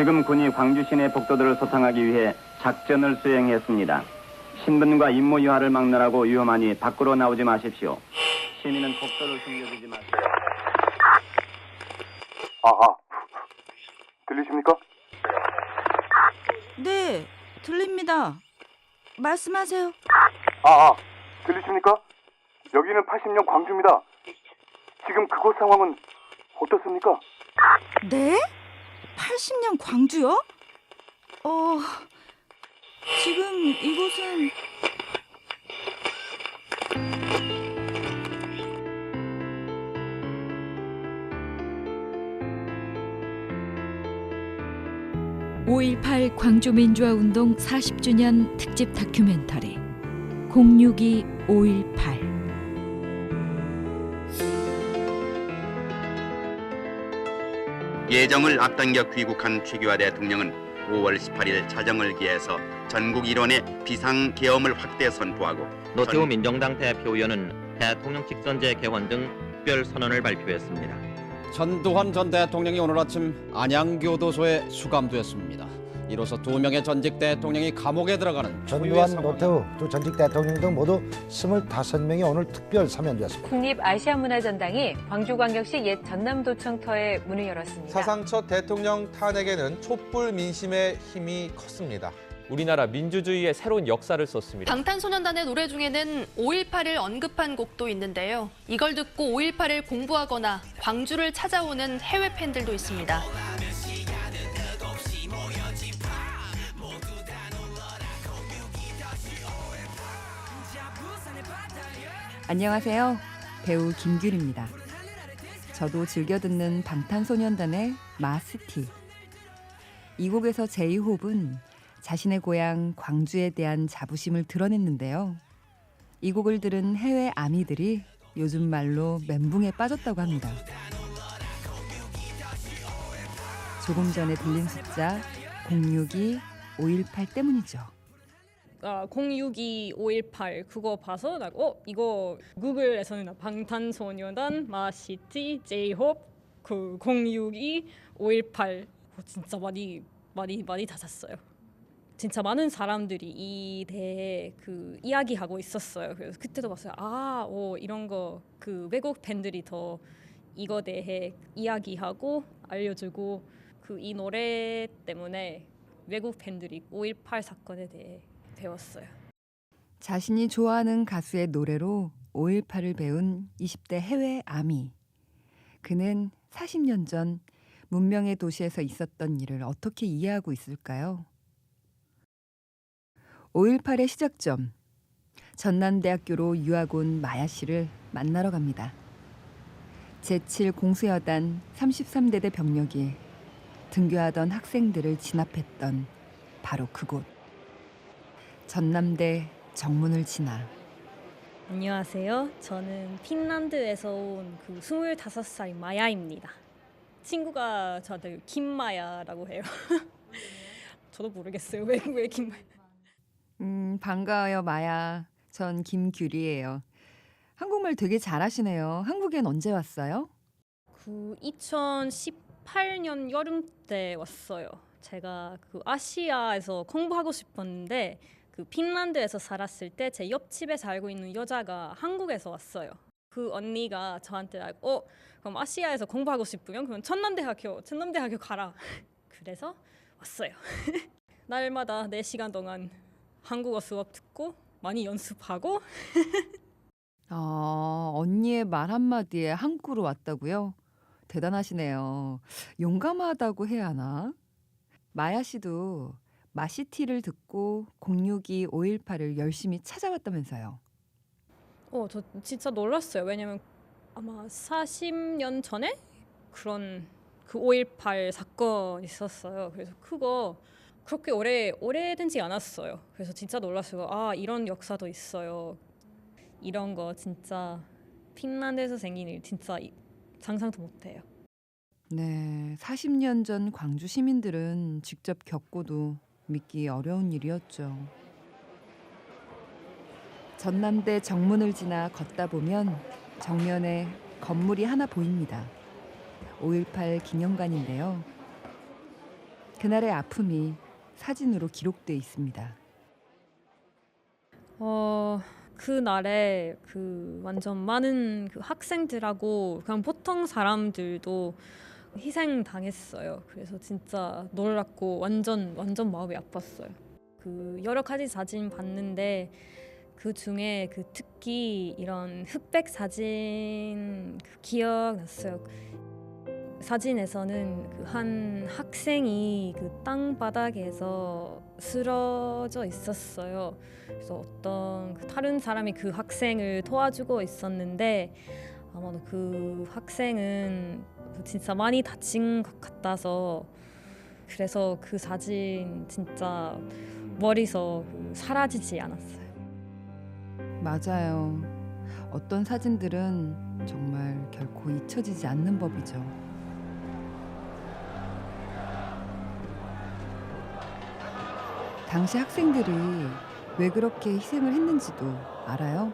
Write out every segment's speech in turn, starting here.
지금 군이 광주 시내 복도들을 소탕하기 위해 작전을 수행했습니다. 신분과 임무 유화를 막느라고 위험하니 밖으로 나오지 마십시오. 시민은 복도를 숨겨주지 마십시오. 들리십니까? 네, 들립니다. 말씀하세요. 들리십니까? 여기는 80년 광주입니다. 지금 그곳 상황은 어떻습니까? 네? 80년 광주요? 지금 이곳은... (5.18) 광주민주화운동 40주년 특집 다큐멘터리 062 5.18. 예정을 앞당겨 귀국한 최규하 대통령은 5월 18일 자정을 기해서 전국 일원의 비상계엄을 확대 선포하고 노태우 민정당 대표위원은 대통령 직선제 개헌 등 특별 선언을 발표했습니다. 전두환 전 대통령이 오늘 아침 안양교도소에 수감됐습니다. 이로써 2명의 전직 대통령이 감옥에 들어가는 전두환, 노태우 두 전직 대통령 등 모두 25명이 오늘 특별 사면되었습니다. 국립아시아문화전당이 광주광역시 옛 전남도청터에 문을 열었습니다. 사상 첫 대통령 탄핵에는 촛불 민심의 힘이 컸습니다. 우리나라 민주주의의 새로운 역사를 썼습니다. 방탄소년단의 노래 중에는 5.18을 언급한 곡도 있는데요. 이걸 듣고 5.18을 공부하거나 광주를 찾아오는 해외 팬들도 있습니다. 안녕하세요. 배우 김규리입니다. 저도 즐겨 듣는 방탄소년단의 마스티. 이 곡에서 제이홉은 자신의 고향 광주에 대한 자부심을 드러냈는데요. 이 곡을 들은 해외 아미들이 요즘 말로 멘붕에 빠졌다고 합니다. 조금 전에 들린 숫자 062 518 때문이죠. 062 518 그거 봐서 이거 구글에서는 방탄소년단 마시티 제이홉 그 062 518 진짜 많이 찾았어요. 진짜 많은 사람들이 이 대해 그 이야기하고 있었어요. 그래서 그때도 봤어요. 이런 거 그 외국 팬들이 더 이거 대해 이야기하고 알려주고 그 이 노래 때문에 외국 팬들이 5.18 사건에 대해 배웠어요. 자신이 좋아하는 가수의 노래로 5.18을 배운 20대 해외 아미. 그는 40년 전 문명의 도시에서 있었던 일을 어떻게 이해하고 있을까요? 5.18의 시작점, 전남대학교로 유학 온 마야 씨를 만나러 갑니다. 제7공수여단 33대대 병력이 등교하던 학생들을 진압했던 바로 그곳. 전남대 정문을 지나. 안녕하세요. 저는 핀란드에서 온 그 25살 마야입니다. 친구가 저한테 김마야라고 해요. 저도 모르겠어요. 왜 김마야. 반가워요, 마야. 전 김규리예요. 한국말 되게 잘하시네요. 한국엔 언제 왔어요? 2018년 여름 때 왔어요. 제가 그 아시아에서 공부하고 싶었는데 그 핀란드에서 살았을 때 제 옆집에 살고 있는 여자가 한국에서 왔어요. 그 언니가 저한테 그럼 아시아에서 공부하고 싶으면 그럼 전남대학교 가라. 그래서 왔어요. 날마다 4시간 동안 한국어 수업 듣고 많이 연습하고. 언니의 말 한마디에 한국으로 왔다고요? 대단하시네요. 용감하다고 해야 하나? 마야 씨도 마시티를 듣고 062 518을 열심히 찾아왔다면서요. 저 진짜 놀랐어요. 왜냐면 아마 40년 전에 그런 그 5.18 사건 있었어요. 그래서 그거 그렇게 오래되지 않았어요. 그래서 진짜 놀랐어요. 이런 역사도 있어요. 이런 거 진짜 핀란드에서 생긴 일 진짜 상상도 못해요. 네, 40년 전 광주 시민들은 직접 겪고도 믿기 어려운 일이었죠. 전남대 정문을 지나 걷다 보면 정면에 건물이 하나 보입니다. 5.18 기념관인데요. 그날의 아픔이 사진으로 기록돼 있습니다. 그날에 그 완전 많은 그 학생들하고 그냥 보통 사람들도 희생당했어요. 그래서 진짜 놀랍고 완전 마음이 아팠어요. 그 여러 가지 사진 봤는데 그 중에 그 특히 이런 흑백 사진 기억났어요. 사진에서는 그 한 학생이 그 땅바닥에서 쓰러져 있었어요. 그래서 어떤 그 다른 사람이 그 학생을 도와주고 있었는데 아마도 그 학생은 진짜 많이 다친 것 같아서 그래서 그 사진 진짜 머리에서 사라지지 않았어요. 맞아요. 어떤 사진들은 정말 결코 잊혀지지 않는 법이죠. 당시 학생들이 왜 그렇게 희생을 했는지도 알아요?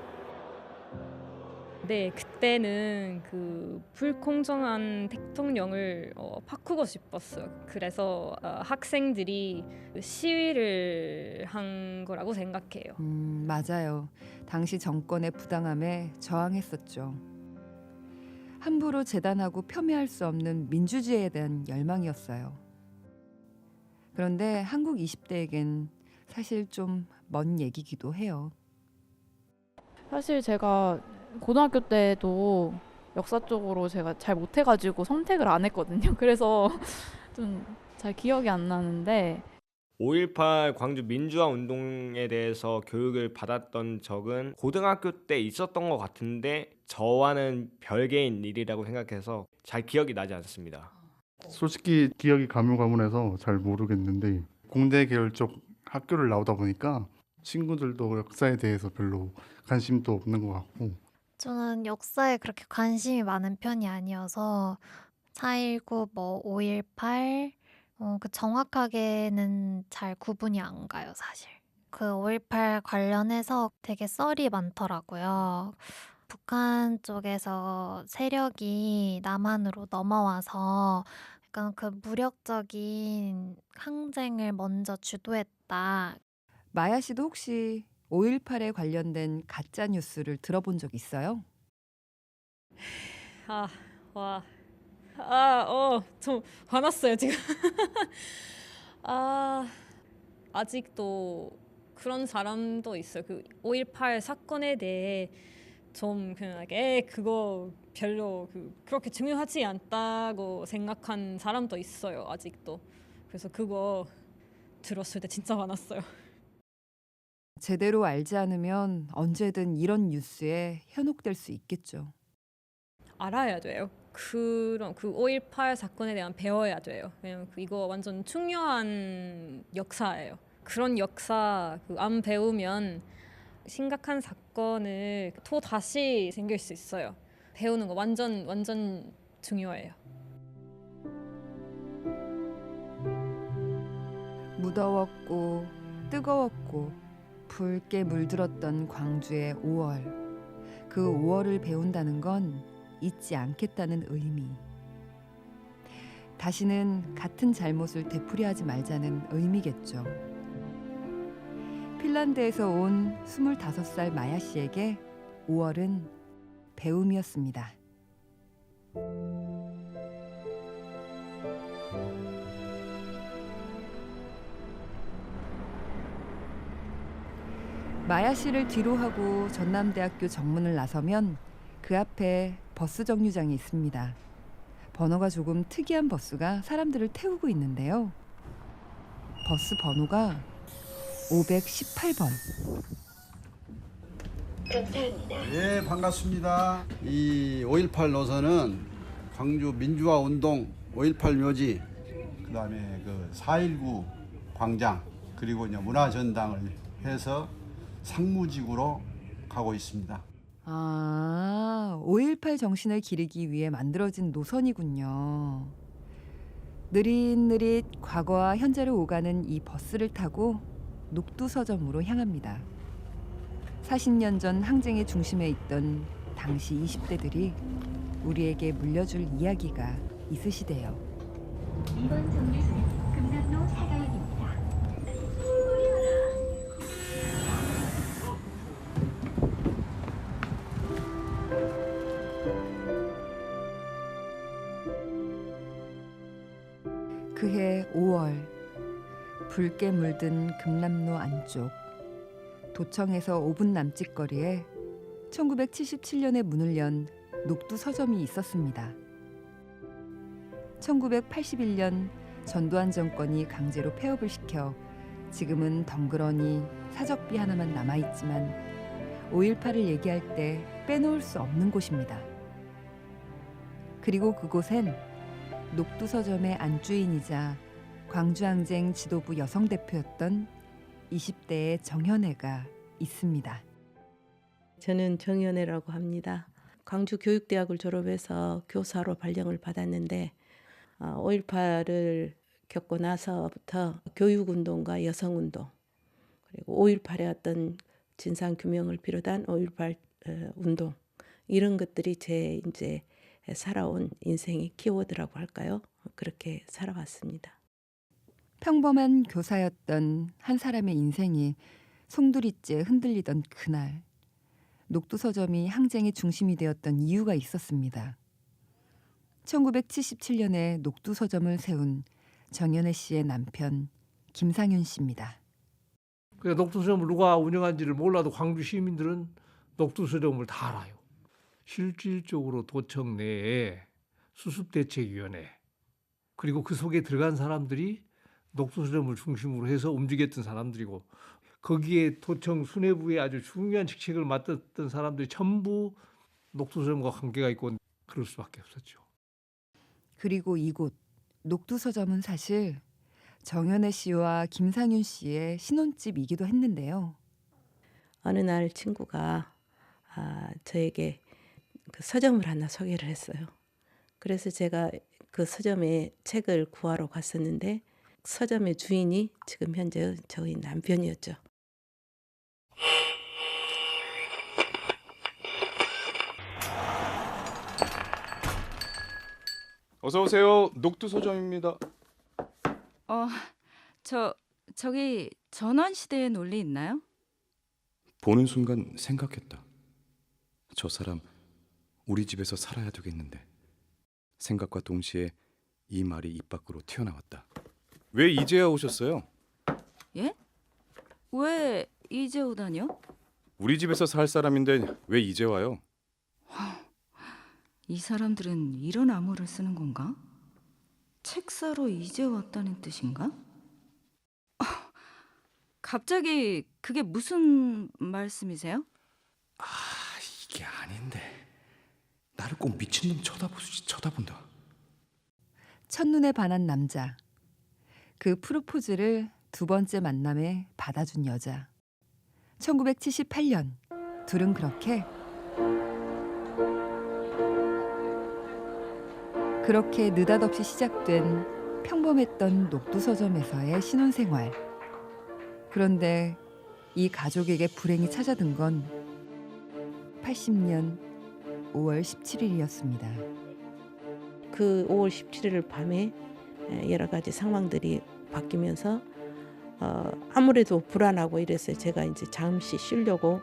네, 그때는 그 불공정한 대통령을 바꾸고 싶었어요. 그래서 학생들이 시위를 한 거라고 생각해요. 맞아요. 당시 정권의 부당함에 저항했었죠. 함부로 재단하고 폄훼할 수 없는 민주주의에 대한 열망이었어요. 그런데 한국 20대에겐 사실 좀 먼 얘기기도 해요. 사실 제가 고등학교 때도 역사 쪽으로 제가 잘 못해가지고 선택을 안 했거든요. 그래서 좀 잘 기억이 안 나는데 5.18 광주 민주화 운동에 대해서 교육을 받았던 적은 고등학교 때 있었던 것 같은데 저와는 별개인 일이라고 생각해서 잘 기억이 나지 않습니다. 솔직히 기억이 가물가물해서 잘 모르겠는데 공대 계열 쪽 학교를 나오다 보니까 친구들도 역사에 대해서 별로 관심도 없는 것 같고 저는 역사에 그렇게 관심이 많은 편이 아니어서 4.19, 5.18 그 정확하게는 잘 구분이 안 가요, 사실. 그 5.18 관련해서 되게 썰이 많더라고요. 북한 쪽에서 세력이 남한으로 넘어와서 약간 그 무력적인 항쟁을 먼저 주도했다. 마야 씨도 혹시 5.18에 관련된 가짜 뉴스를 들어본 적 있어요? 좀 화났어요 지금. 아직도 그런 사람도 있어요. 그 5.18 사건에 대해 좀 그냥 그거 별로 그렇게 중요하지 않다고 생각한 사람도 있어요. 아직도. 그래서 그거 들었을 때 진짜 화났어요. 제대로 알지 않으면 언제든 이런 뉴스에 현혹될 수 있겠죠. 알아야 돼요. 그 5.18 사건에 대한 배워야 돼요. 왜냐면 이거 완전 중요한 역사예요. 그런 역사 안 배우면 심각한 사건을 또 다시 생길 수 있어요. 배우는 거 완전 중요해요. 무더웠고 뜨거웠고 붉게 물들었던 광주의 5월. 그 5월을 배운다는 건 잊지 않겠다는 의미. 다시는 같은 잘못을 되풀이하지 말자는 의미겠죠. 핀란드에서 온 25살 마야 씨에게 5월은 배움이었습니다. 마야 씨를 뒤로 하고 전남대학교 정문을 나서면 그 앞에 버스 정류장이 있습니다. 번호가 조금 특이한 버스가 사람들을 태우고 있는데요. 버스 번호가 518번. 네, 반갑습니다. 이 5.18 노선은 광주 민주화 운동 5.18 묘지, 그다음에 그 4.19 광장, 그리고 이제 문화전당을 해서 상무지구로 가고 있습니다. 5.18 정신을 기리기 위해 만들어진 노선이군요. 느릿느릿 과거와 현재를 오가는 이 버스를 타고 녹두서점으로 향합니다. 40년 전 항쟁의 중심에 있던 당시 20대들이 우리에게 물려줄 이야기가 있으시대요. 이번 정류소는 강남로 사가역입니다. 그해 5월 붉게 물든 금남로 안쪽 도청에서 5분 남짓 거리에 1977년에 문을 연 녹두 서점이 있었습니다. 1981년 전두환 정권이 강제로 폐업을 시켜 지금은 덩그러니 사적비 하나만 남아있지만 5.18을 얘기할 때 빼놓을 수 없는 곳입니다. 그리고 그곳엔 녹두 서점의 안주인이자 광주항쟁 지도부 여성 대표였던 20대의 정현애가 있습니다. 저는 정현애라고 합니다. 광주교육대학을 졸업해서 교사로 발령을 받았는데 5.18을 겪고 나서부터 교육운동과 여성운동 그리고 5.18의 어떤 진상규명을 비롯한 5.18 운동 이런 것들이 제 이제 살아온 인생의 키워드라고 할까요? 그렇게 살아왔습니다. 평범한 교사였던 한 사람의 인생이 송두리째 흔들리던 그날 녹두 서점이 항쟁의 중심이 되었던 이유가 있었습니다. 1977년에 녹두 서점을 세운 정현애 씨의 남편 김상윤 씨입니다. 녹두 서점을 누가 운영한지를 몰라도 광주 시민들은 녹두 서점을 다 알아요. 실질적으로 도청 내에 수습대책위원회 그리고 그 속에 들어간 사람들이 녹두 서점을 중심으로 해서 움직였던 사람들이고 거기에 도청 수뇌부에 아주 중요한 직책을 맡았던 사람들이 전부 녹두 서점과 관계가 있고 그럴 수밖에 없었죠. 그리고 이곳 녹두 서점은 사실 정현애 씨와 김상윤 씨의 신혼집이기도 했는데요. 어느 날 친구가 저에게 그 서점을 하나 소개를 했어요. 그래서 제가 그 서점에 책을 구하러 갔었는데 서점의 주인이 지금 현재 저희 남편이었죠. 어서 오세요. 녹두 서점입니다. 저기 전원시대의 논리 있나요? 보는 순간 생각했다. 저 사람 우리 집에서 살아야 되겠는데. 생각과 동시에 이 말이 입 밖으로 튀어나왔다. 왜 이제야 오셨어요? 예? 왜 이제 오다니요? 우리 집에서 살 사람인데 왜 이제 와요? 이 사람들은 이런 암호를 쓰는 건가? 책 사러 이제 왔다는 뜻인가? 갑자기 그게 무슨 말씀이세요? 이게 아닌데. 나를 꼭 미친놈 쳐다본다. 첫눈에 반한 남자. 그 프로포즈를 두 번째 만남에 받아준 여자. 1978년 둘은 그렇게 느닷없이 시작된 평범했던 녹두 서점에서의 신혼생활. 그런데 이 가족에게 불행이 찾아든 건 80년 5월 17일이었습니다. 그 5월 17일 밤에 여러 가지 상황들이 바뀌면서 아무래도 불안하고 이랬어요. 제가 이제 잠시 쉬려고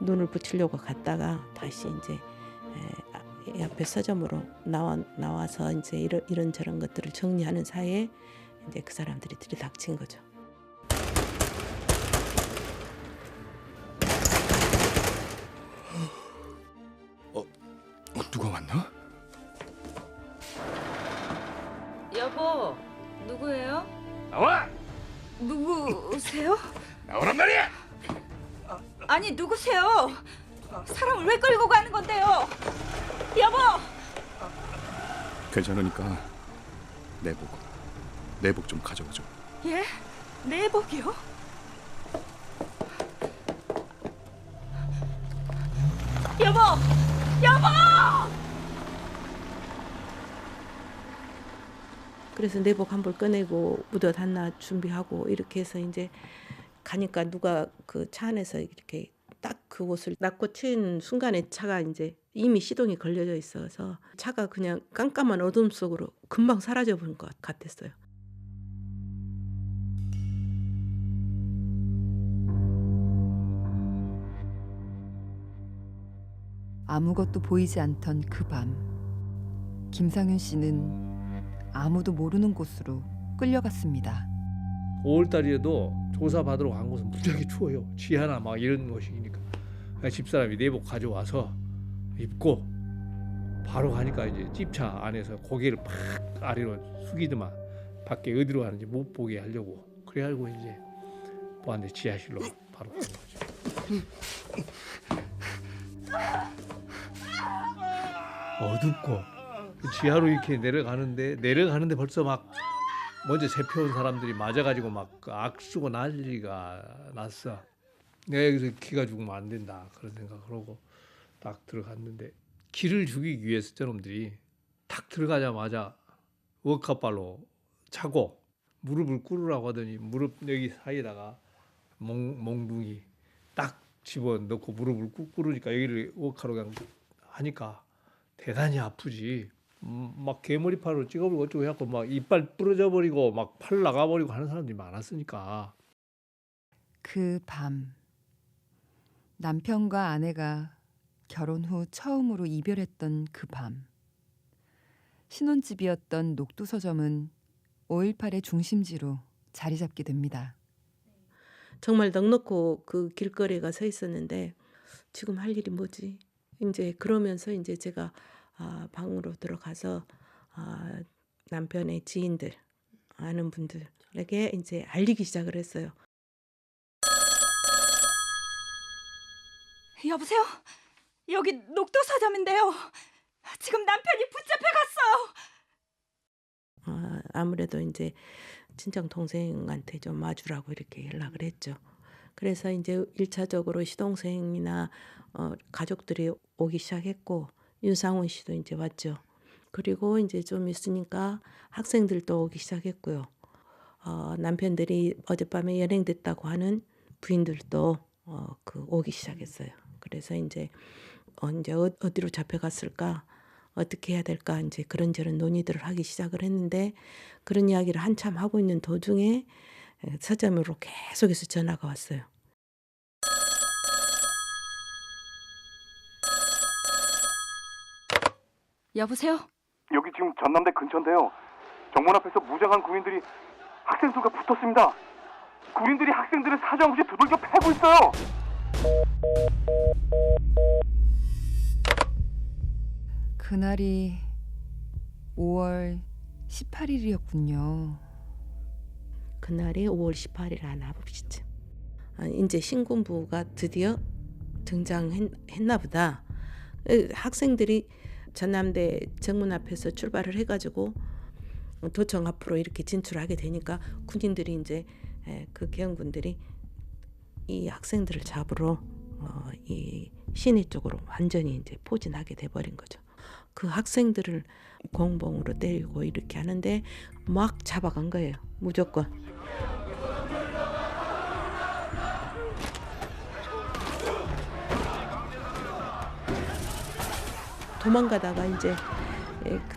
눈을 붙이려고 갔다가 다시 이제 옆에 서점으로 나와서 이제 이런저런 것들을 정리하는 사이에 이제 그 사람들이 들이닥친 거죠. 누가 왔나? 여보, 누구예요? 나와! 누구세요? 나오란 말이야! 아니, 누구세요? 사람을 왜 끌고 가는 건데요? 여보! 괜찮으니까 내복 좀 가져오죠. 예? 내복이요? 여보! 여보! 그래서 내복 한 벌 꺼내고 무덧 하나 준비하고 이렇게 해서 이제 가니까 누가 그 차 안에서 이렇게 딱 그 옷을 납고 튄 순간에 차가 이제 이미 시동이 걸려져 있어서 차가 그냥 깜깜한 어둠 속으로 금방 사라져 버린 것 같았어요. 아무것도 보이지 않던 그 밤, 김상윤 씨는 아무도 모르는 곳으로 끌려갔습니다. 5월달이라도 조사 받으러 간 곳은 무지하게 추워요. 지하나 막 이런 곳이니까. 집사람이 내복 가져와서 입고 바로 가니까 이제 집차 안에서 고개를 팍 아래로 숙이더만 밖에 어디로 가는지 못 보게 하려고. 그래가지고 이제 보안대 지하실로 바로 간 거죠. 어둡고 지하로 이렇게 내려가는데 벌써 막 먼저 잡혀온 사람들이 맞아가지고 막 악수고 난리가 났어. 내가 여기서 기가 죽으면 안 된다 그런 생각하고 딱 들어갔는데 기를 죽이기 위해서 저놈들이 탁 들어가자마자 워카발로 차고 무릎을 꿇으라고 하더니 무릎 여기 사이에다가 몽둥이 딱 집어넣고 무릎을 꾹 꿇으니까 여기를 워카로 그냥 하니까 대단히 아프지. 막 개머리파로 찍어버리고 어쩌고 해갖고 막 이빨 부러져 버리고 막 팔 나가버리고 하는 사람들이 많았으니까. 그 밤 남편과 아내가 결혼 후 처음으로 이별했던 그 밤, 신혼집이었던 녹두서점은 5.18의 중심지로 자리 잡게 됩니다. 정말 넉넉고 그 길거리가 서 있었는데 지금 할 일이 뭐지? 이제 그러면서 이제 제가 방으로 들어가서 남편의 지인들, 아는 분들에게 이제 알리기 시작을 했어요. 여보세요? 여기 녹두서점인데요. 지금 남편이 붙잡혀 갔어요. 아무래도 이제 친정 동생한테 좀 와주라고 이렇게 연락을 했죠. 그래서 이제 1차적으로 시동생이나 가족들이 오기 시작했고 윤상훈 씨도 이제 왔죠. 그리고 이제 좀 있으니까 학생들도 오기 시작했고요. 남편들이 어젯밤에 연행됐다고 하는 부인들도 오기 시작했어요. 그래서 이제 어디로 잡혀갔을까, 어떻게 해야 될까 이제 그런저런 논의들을 하기 시작을 했는데 그런 이야기를 한참 하고 있는 도중에 서점으로 계속해서 전화가 왔어요. 여보세요? 여기 지금 전남대 근처인데요. 정문 앞에서 무장한 군인들이 학생들과 붙었습니다. 군인들이 학생들을 사정없이 두들겨 패고 있어요. 그날이 5월 18일이었군요. 그날이 5월 18일 한 9시쯤. 이제 신군부가 드디어 등장했나 보다. 학생들이 전남대 정문 앞에서 출발을 해가지고 도청 앞으로 이렇게 진출하게 되니까 군인들이 이제 그 계엄군들이 이 학생들을 잡으러 이 시내 쪽으로 완전히 이제 포진하게 돼버린 거죠. 그 학생들을 공봉으로 때리고 이렇게 하는데 막 잡아간 거예요. 무조건. 도망가다가 이제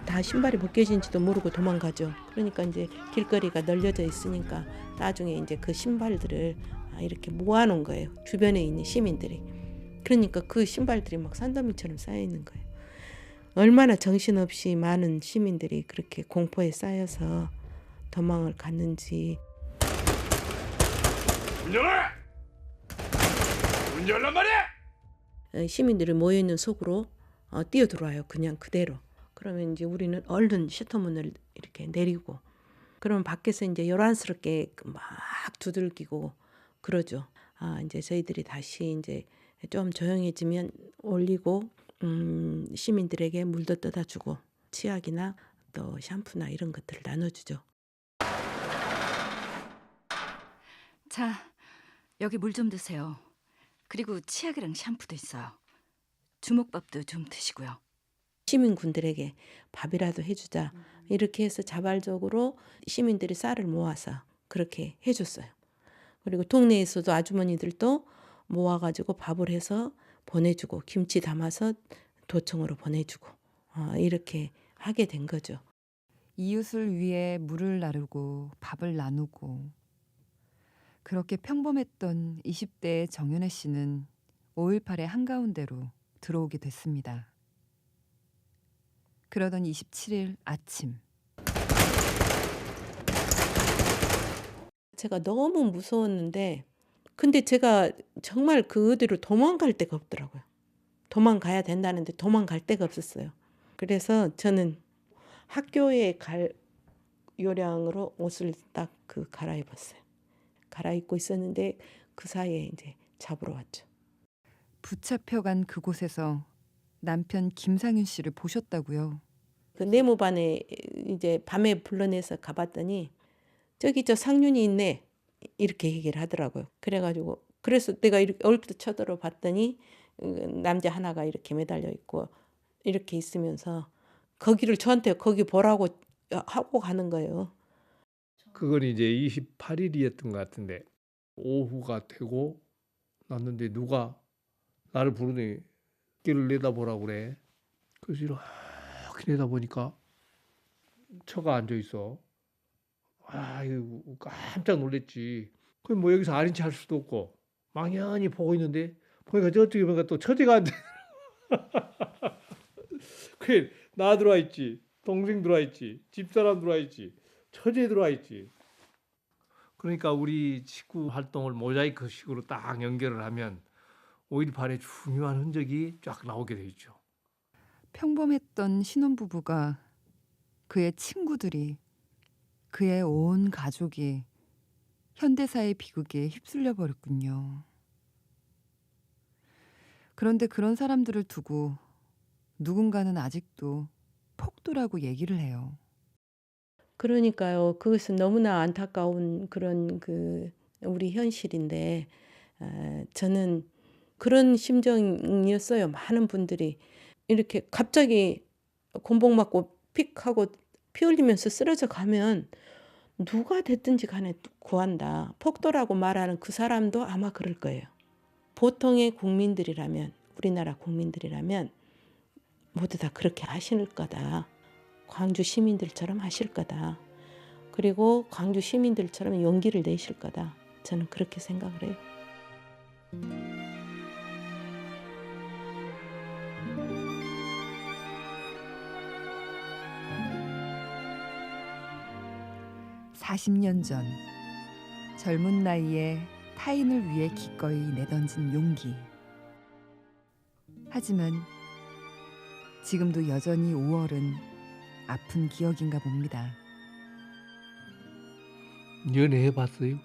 다 신발이 벗겨진지도 모르고 도망가죠. 그러니까 이제 길거리가 널려져 있으니까 나중에 이제 그 신발들을 이렇게 모아놓은 거예요. 주변에 있는 시민들이. 그러니까 그 신발들이 막 산더미처럼 쌓여 있는 거예요. 얼마나 정신없이 많은 시민들이 그렇게 공포에 쌓여서 도망을 갔는지. 문 열어! 문 열란 말이야! 시민들이 모여있는 속으로 뛰어들어와요. 그냥 그대로. 그러면 이제 우리는 얼른 셔터문을 이렇게 내리고 그러면 밖에서 이제 요란스럽게 막 두들기고 그러죠. 이제 저희들이 다시 이제 좀 조용해지면 올리고 시민들에게 물도 떠다 주고 치약이나 또 샴푸나 이런 것들을 나눠주죠. 자, 여기 물 좀 드세요. 그리고 치약이랑 샴푸도 있어요. 주먹밥도 좀 드시고요. 시민군들에게 밥이라도 해주자. 이렇게 해서 자발적으로 시민들이 쌀을 모아서 그렇게 해줬어요. 그리고 동네에서도 아주머니들도 모아가지고 밥을 해서 보내주고 김치 담아서 도청으로 보내주고 이렇게 하게 된 거죠. 이웃을 위해 물을 나르고 밥을 나누고 그렇게 평범했던 20대의 정연애 씨는 5.18의 한가운데로 들어오게 됐습니다. 그러던 27일 아침 제가 너무 무서웠는데 근데 제가 정말 그 어디로 도망갈 데가 없더라고요. 도망가야 된다는데 도망갈 데가 없었어요. 그래서 저는 학교에 갈 요량으로 옷을 딱 갈아입었어요. 갈아입고 있었는데 그 사이에 이제 잡으러 왔죠. 붙잡혀간 그곳에서 남편 김상윤 씨를 보셨다고요. 그 내무반에 이제 밤에 불러내서 가봤더니 저기 저 상윤이 있네 이렇게 얘기를 하더라고요. 그래가지고 그래서 내가 이렇게 얼핏 쳐들어봤더니 남자 하나가 이렇게 매달려 있고 이렇게 있으면서 거기를 저한테 거기 보라고 하고 가는 거예요. 그건 이제 28일이었던 것 같은데 오후가 되고 났는데 누가 나를 부르더니 길을 내다보라고 그래. 그래서 이렇게 내다보니까 처가 앉아 있어. 아, 이거 깜짝 놀랬지. 그럼 뭐 여기서 아닌 체 할 수도 없고 망연히 보고 있는데 보니까 저쪽에 보니까 또 처제가 앉아. 그래 나 들어와 있지, 동생 들어와 있지, 집사람 들어와 있지, 처제 들어와 있지. 그러니까 우리 식구 활동을 모자이크식으로 딱 연결을 하면 5.18의 중요한 흔적이 쫙 나오게 돼 있죠. 평범했던 신혼부부가 그의 친구들이 그의 온 가족이 현대사의 비극에 휩쓸려 버렸군요. 그런데 그런 사람들을 두고 누군가는 아직도 폭도라고 얘기를 해요. 그러니까요. 그것은 너무나 안타까운 그런 우리 현실인데 저는 그런 심정이었어요. 많은 분들이 이렇게 갑자기 곤봉 맞고 픽 하고 피 흘리면서 쓰러져 가면 누가 됐든지 간에 구한다. 폭도라고 말하는 그 사람도 아마 그럴 거예요. 보통의 국민들이라면 우리나라 국민들이라면 모두 다 그렇게 하실 거다. 광주 시민들처럼 하실 거다. 그리고 광주 시민들처럼 용기를 내실 거다. 저는 그렇게 생각을 해요. (40년) 전 젊은 나이에 타인을 위해 기꺼이 내던진 용기. 하지만 지금도 여전히 5월은 아픈 기억인가 봅니다. 연애해봤어요?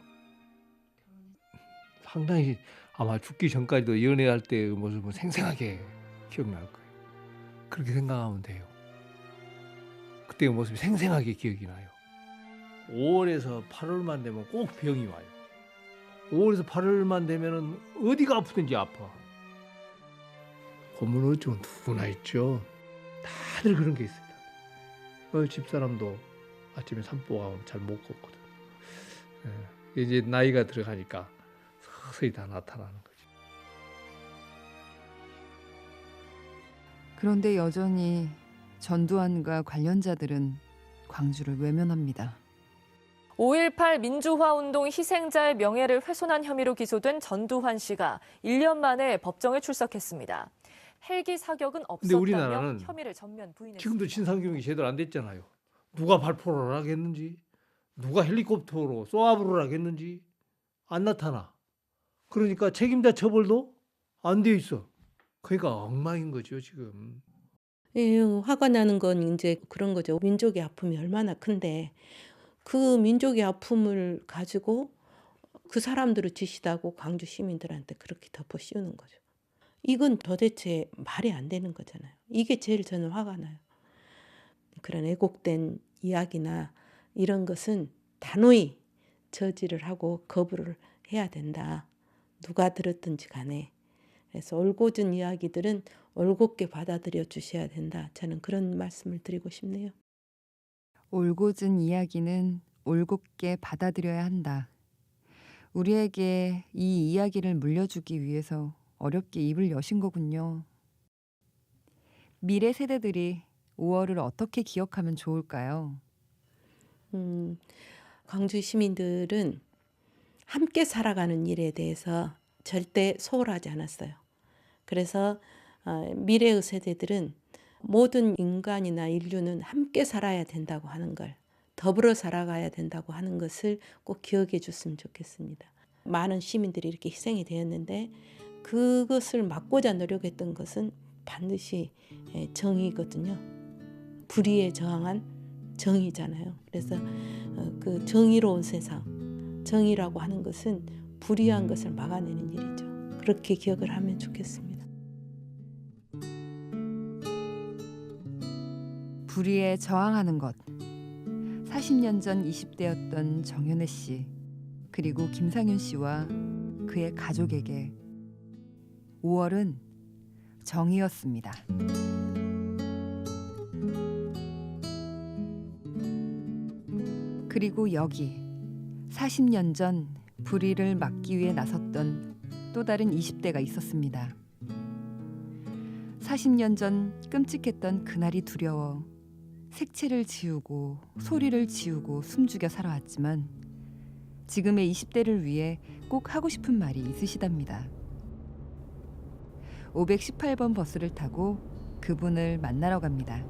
상당히 아마 죽기 전까지도 연애할 때의 모습은 생생하게 기억날 거예요. 그렇게 생각하면 돼요. 그때의 모습이 생생하게 기억이 나요. 5월에서 8월만 되면 꼭 병이 와요. 5월에서 8월만 되면은 어디가 아프든지 아파. 고문 어쩌면 누구나 있죠. 다들 그런 게 있습니다. 집사람도 아침에 산보가 오면 잘 못 걷거든. 이제 나이가 들어가니까 서서히 다 나타나는 거죠. 그런데 여전히 전두환과 관련자들은 광주를 외면합니다. 5.18 민주화운동 희생자의 명예를 훼손한 혐의로 기소된 전두환 씨가 1년 만에 법정에 출석했습니다. 헬기 사격은 근데 없었다며 우리나라는 혐의를 전면 부인했습니다. 지금도 진상규명이 제대로 안 됐잖아요. 누가 발포를 하겠는지, 누가 헬리콥터로 쏘아부를 하겠는지 안 나타나. 그러니까 책임자 처벌도 안 돼 있어. 그러니까 엉망인 거죠 지금. 예, 화가 나는 건 이제 그런 거죠. 민족의 아픔이 얼마나 큰데 그 민족의 아픔을 가지고 그 사람들을 지시다고 광주 시민들한테 그렇게 덮어 씌우는 거죠. 이건 도대체 말이 안 되는 거잖아요. 이게 제일 저는 화가 나요. 그런 왜곡된 이야기나 이런 것은 단호히 저지를 하고 거부를 해야 된다. 누가 들었든지 간에. 그래서 올곧은 이야기들은 올곧게 받아들여 주셔야 된다. 저는 그런 말씀을 드리고 싶네요. 올곧은 이야기는 올곧게 받아들여야 한다. 우리에게 이 이야기를 물려주기 위해서 어렵게 입을 여신 거군요. 미래 세대들이 5월을 어떻게 기억하면 좋을까요? 광주 시민들은 함께 살아가는 일에 대해서 절대 소홀하지 않았어요. 그래서 미래의 세대들은 모든 인간이나 인류는 함께 살아야 된다고 하는 걸, 더불어 살아가야 된다고 하는 것을 꼭 기억해 줬으면 좋겠습니다. 많은 시민들이 이렇게 희생이 되었는데 그것을 막고자 노력했던 것은 반드시 정의거든요. 불의에 저항한 정의잖아요. 그래서 그 정의로운 세상, 정의라고 하는 것은 불의한 것을 막아내는 일이죠. 그렇게 기억을 하면 좋겠습니다. 불의에 저항하는 것. 40년 전 20대였던 정연애 씨, 그리고 김상윤 씨와 그의 가족에게 5월은 정이었습니다. 그리고 여기 40년 전 불의를 막기 위해 나섰던 또 다른 20대가 있었습니다. 40년 전 끔찍했던 그날이 두려워 색채를 지우고 소리를 지우고 숨죽여 살아왔지만 지금의 20대를 위해 꼭 하고 싶은 말이 있으시답니다. 518번 버스를 타고 그분을 만나러 갑니다.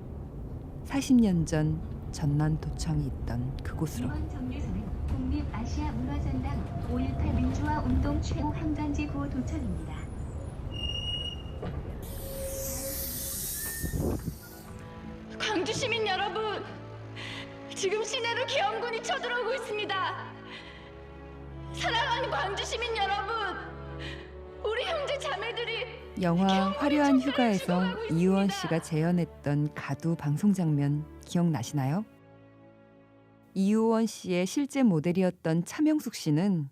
40년 전 전남도청이 있던 그곳으로. 이번 정류소는 국립아시아문화전당 5.18 민주화운동 최고 항단지 구도청입니다. 광주 시민 여러분, 지금 시내로 계엄군이 쳐들어오고 있습니다. 사랑하는 광주 시민 여러분, 우리 형제 자매들이 영화 화려한 휴가에서 이효원 씨가 재현했던 가두 방송 장면 기억나시나요? 이효원 씨의 실제 모델이었던 차명숙 씨는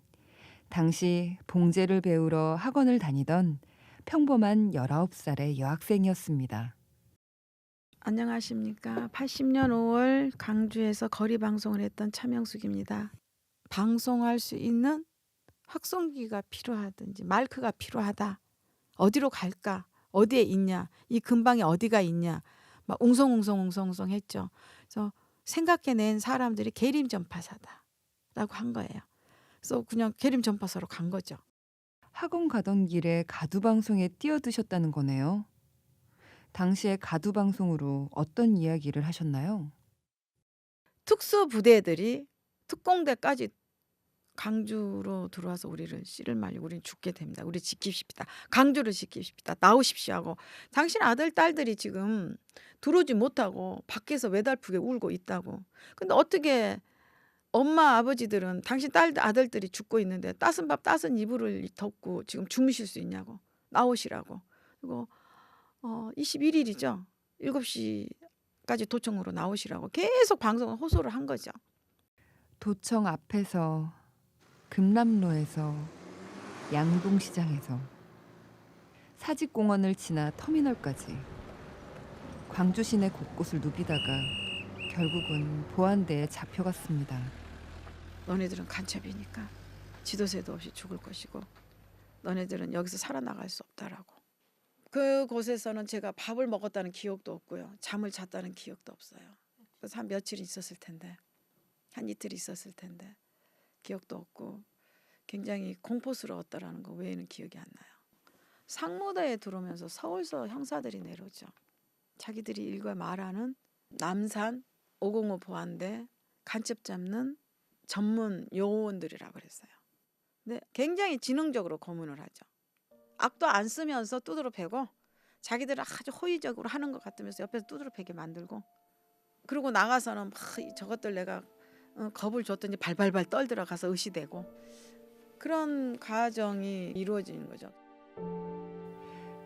당시 봉제를 배우러 학원을 다니던 평범한 19살의 여학생이었습니다. 안녕하십니까. 80년 5월 광주에서 거리 방송을 했던 차명숙입니다. 방송할 수 있는 확성기가 필요하든지 마이크가 필요하다. 어디로 갈까? 어디에 있냐? 이 근방에 어디가 있냐? 막 웅성웅성 했죠. 그래서 생각해낸 사람들이 계림 전파사다라고 한 거예요. 그래서 그냥 계림 전파사로 간 거죠. 학원 가던 길에 가두 방송에 뛰어드셨다는 거네요. 당시에 가두 방송으로 어떤 이야기를 하셨나요? 특수부대들이 특공대까지 광주로 들어와서 우리를 씨를 말리고 우리는 죽게 됩니다. 우리 지킵시다. 광주를 지킵시다. 나오십시오 하고 당신 아들 딸들이 지금 들어오지 못하고 밖에서 외달프게 울고 있다고. 근데 어떻게 엄마 아버지들은 당신 딸 아들들이 죽고 있는데 따순 밥 따순 이불을 덮고 지금 주무실 수 있냐고. 나오시라고. 그리고 21일이죠. 7시까지 도청으로 나오시라고 계속 방송을 호소를 한 거죠. 도청 앞에서, 금남로에서, 양동시장에서, 사직공원을 지나 터미널까지 광주 시내 곳곳을 누비다가 결국은 보안대에 잡혀갔습니다. 너네들은 간첩이니까 지도세도 없이 죽을 것이고 너네들은 여기서 살아나갈 수 없다라고. 그곳에서는 제가 밥을 먹었다는 기억도 없고요. 잠을 잤다는 기억도 없어요. 그래서 한 며칠 있었을 텐데, 한 이틀 있었을 텐데 기억도 없고 굉장히 공포스러웠다라는 거 외에는 기억이 안 나요. 상무대에 들어오면서 서울서 형사들이 내려오죠. 자기들이 일과 말하는 남산 505 보안대 간첩 잡는 전문 요원들이라고 그랬어요. 근데 굉장히 지능적으로 고문을 하죠. 악도 안 쓰면서 두드러 패고 자기들은 아주 호의적으로 하는 것 같으면서 옆에서 두드러 패게 만들고, 그리고 나가서는 막 저것들 내가 겁을 줬더니 발발발 떨들어가서 의시되고, 그런 과정이 이루어지는 거죠.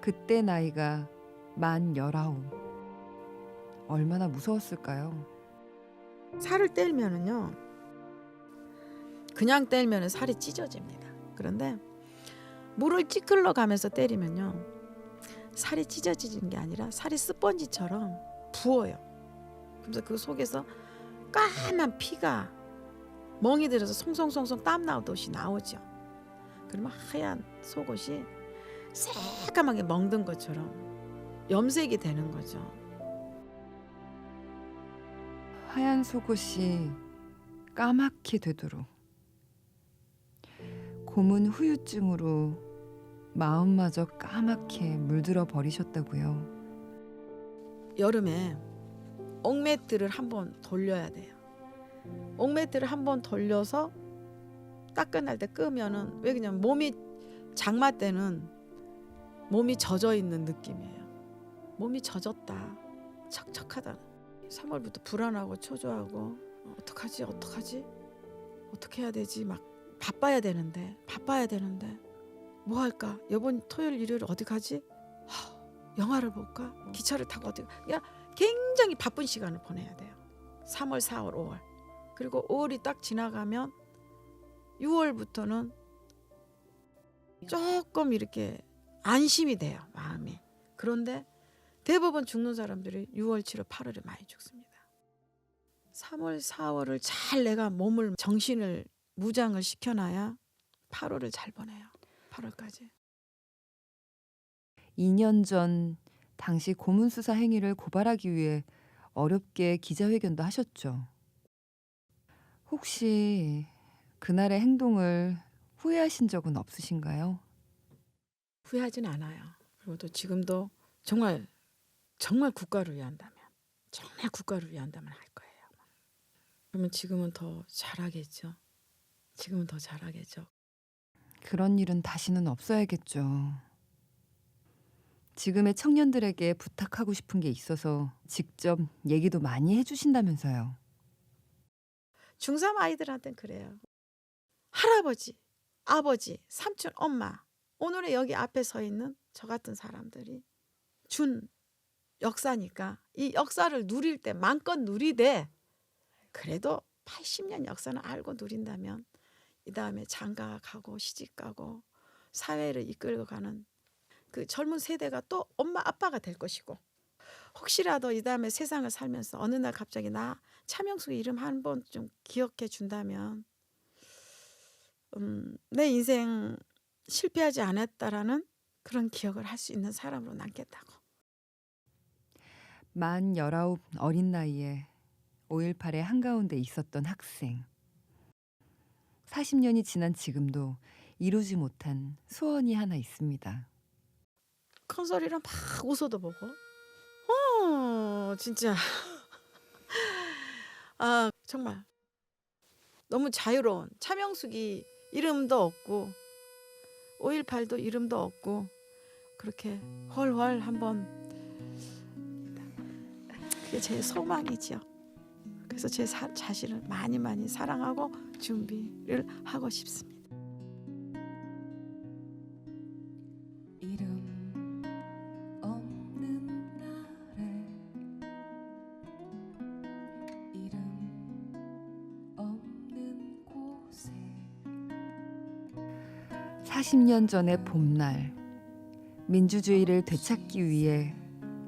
그때 나이가 만 19. 얼마나 무서웠을까요? 살을 떼면은요, 그냥 떼면은 살이 찢어집니다. 그런데 물을 찌끌러 가면서 때리면요, 살이 찢어지는 게 아니라 살이 스펀지처럼 부어요. 그래서 그 속에서 까만 피가 멍이 들어서 송송송송 땀 나오듯이 나오죠. 그러면 하얀 속옷이 새까맣게 멍든 것처럼 염색이 되는 거죠. 하얀 속옷이 까맣게 되도록 고문 후유증으로 마음마저 까맣게 물들어 버리셨다고요. 여름에 옥매트를 한번 돌려야 돼요. 옥매트를 한번 돌려서 따끈할 때 끄면은 왜 그냥 몸이 장마 때는 몸이 젖어 있는 느낌이에요. 몸이 젖었다, 척척하다. 3월부터 불안하고 초조하고 어떡하지 어떻게 해야 되지, 막 바빠야 되는데 뭐 할까, 이번 토요일 일요일 어디 가지, 영화를 볼까, 기차를 타고 어디, 그냥 굉장히 바쁜 시간을 보내야 돼요. 3월 4월 5월 그리고 5월이 딱 지나가면 6월부터는 조금 이렇게 안심이 돼요, 마음이. 그런데 대부분 죽는 사람들이 6월, 7월, 8월에 많이 죽습니다. 3월, 4월을 잘 내가 몸을, 정신을 무장을 시켜놔야 8월을 잘 보내요. 8월까지. 2년 전 당시 고문수사 행위를 고발하기 위해 어렵게 기자회견도 하셨죠. 혹시 그날의 행동을 후회하신 적은 없으신가요? 후회하진 않아요. 그리고 또 지금도 정말 국가를 위한다면 할 거예요. 그러면 지금은 더 잘하겠죠. 그런 일은 다시는 없어야겠죠. 지금의 청년들에게 부탁하고 싶은 게 있어서 직접 얘기도 많이 해주신다면서요. 중3 아이들한테는 그래요. 할아버지, 아버지, 삼촌, 엄마, 오늘의 여기 앞에 서 있는 저 같은 사람들이 준 역사니까 이 역사를 누릴 때 마음껏 누리되, 그래도 80년 역사는 알고 누린다면 이 다음에 장가 가고 시집 가고 사회를 이끌고 가는 그 젊은 세대가 또 엄마 아빠가 될 것이고, 혹시라도 이 다음에 세상을 살면서 어느 날 갑자기 나 차명숙의 이름 한 번 좀 기억해 준다면 내 인생 실패하지 않았다라는 그런 기억을 할 수 있는 사람으로 남겠다고. 만 19 어린 나이에 5.18의 한가운데 있었던 학생. 40년이 지난 지금도 이루지 못한 소원이 하나 있습니다. 큰 소리로 막 웃어도 보고, 진짜 정말 너무 자유로운, 차명숙이 이름도 없고 5.18도 이름도 없고 그렇게 헐헐 한번, 그게 제 소망이죠. 그래서 제 자신을 많이 사랑하고 준비를 하고 싶습니다. 없는 날에 이름 없는 곳에 40년 전의 봄날, 민주주의를 되찾기 위해